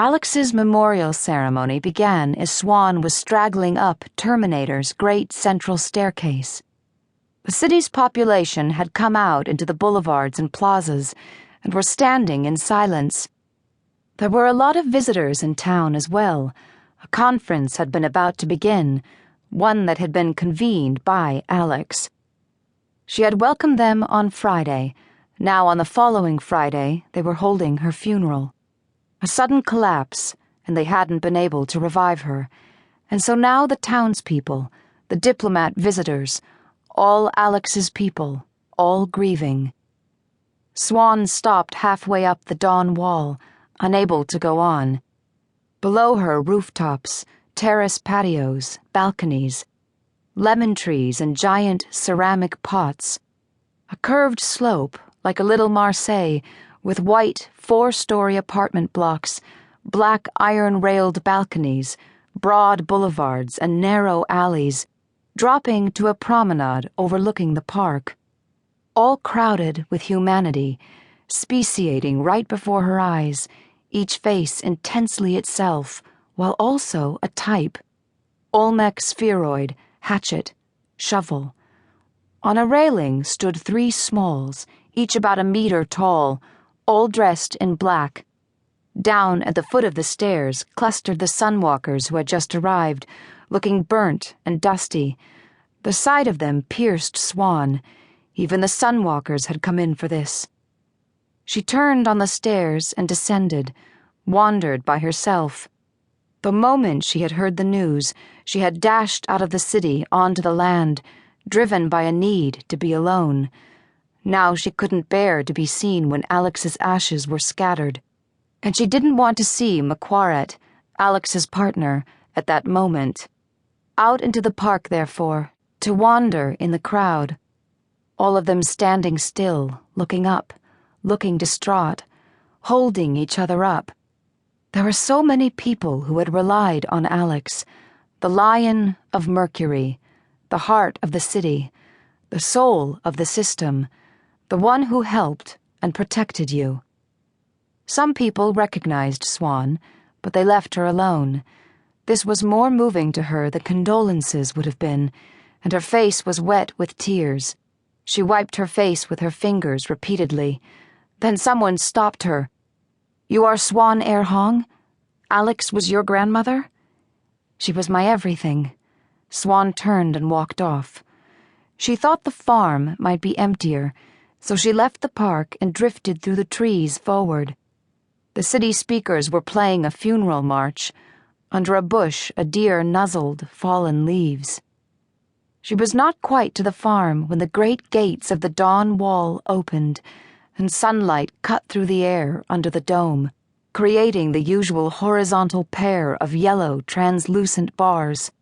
Alex's memorial ceremony began as Swan was straggling up Terminator's great central staircase. The city's population had come out into the boulevards and plazas and were standing in silence. There were a lot of visitors in town as well. A conference had been about to begin, one that had been convened by Alex. She had welcomed them on Friday. Now on the following Friday, they were holding her funeral. A sudden collapse, and they hadn't been able to revive her. And so now the townspeople, the diplomat visitors, all Alex's people, all grieving. Swan stopped halfway up the dawn wall, unable to go on. Below her, rooftops, terrace patios, balconies, lemon trees and giant ceramic pots. A curved slope, like a little Marseille, with white 4-story apartment blocks, black iron-railed balconies, broad boulevards and narrow alleys, dropping to a promenade overlooking the park. All crowded with humanity, speciating right before her eyes, each face intensely itself, while also a type. Olmec spheroid, Hachette, shovel. On a railing stood 3 smalls, each about a meter tall, all dressed in black. Down at the foot of the stairs clustered the sunwalkers who had just arrived, looking burnt and dusty. The sight of them pierced Swan. Even the sunwalkers had come in for this. She turned on the stairs and descended, wandered by herself. The moment she had heard the news, she had dashed out of the city onto the land, driven by a need to be alone. Now she couldn't bear to be seen when Alex's ashes were scattered. And she didn't want to see Macquaret, Alex's partner, at that moment. Out into the park, therefore, to wander in the crowd. All of them standing still, looking up, looking distraught, holding each other up. There were so many people who had relied on Alex, the lion of Mercury, the heart of the city, the soul of the system, the one who helped and protected you. Some people recognized Swan, but they left her alone. This was more moving to her than condolences would have been, and her face was wet with tears. She wiped her face with her fingers repeatedly. Then someone stopped her. "You are Swan Erhong? Alex was your grandmother?" "She was my everything." Swan turned and walked off. She thought the farm might be emptier, so she left the park and drifted through the trees forward. The city speakers were playing a funeral march. Under a bush, a deer nuzzled fallen leaves. She was not quite to the farm when the great gates of the dawn wall opened, and sunlight cut through the air under the dome, creating the usual horizontal pair of yellow, translucent bars.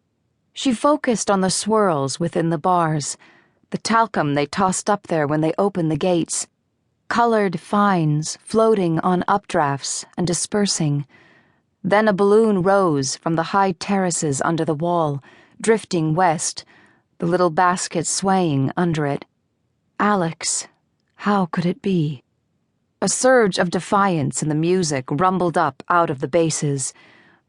She focused on the swirls within the bars, the talcum they tossed up there when they opened the gates, colored fines floating on updrafts and dispersing. Then a balloon rose from the high terraces under the wall, drifting west, the little basket swaying under it. Alex, how could it be? A surge of defiance in the music rumbled up out of the bases.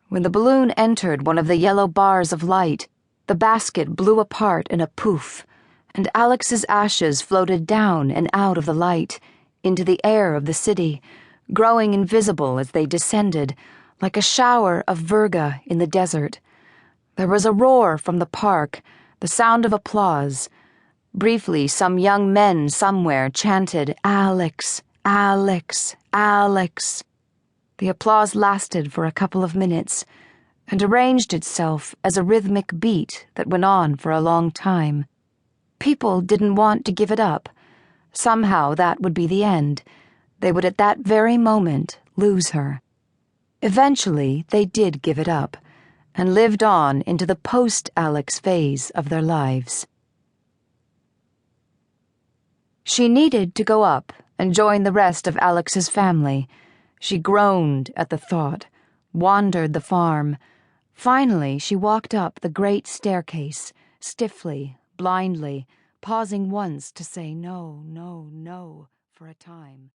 When the balloon entered one of the yellow bars of light, the basket blew apart in a poof, and Alex's ashes floated down and out of the light, into the air of the city, growing invisible as they descended, like a shower of virga in the desert. There was a roar from the park, the sound of applause. Briefly, some young men somewhere chanted, "Alex, Alex, Alex." The applause lasted for a couple of minutes, and arranged itself as a rhythmic beat that went on for a long time. People didn't want to give it up. Somehow that would be the end. They would at that very moment lose her. Eventually they did give it up, and lived on into the post-Alex phase of their lives. She needed to go up and join the rest of Alex's family. She groaned at the thought, wandered the farm. Finally she walked up the great staircase, stiffly, blindly, pausing once to say no, no, no for a time.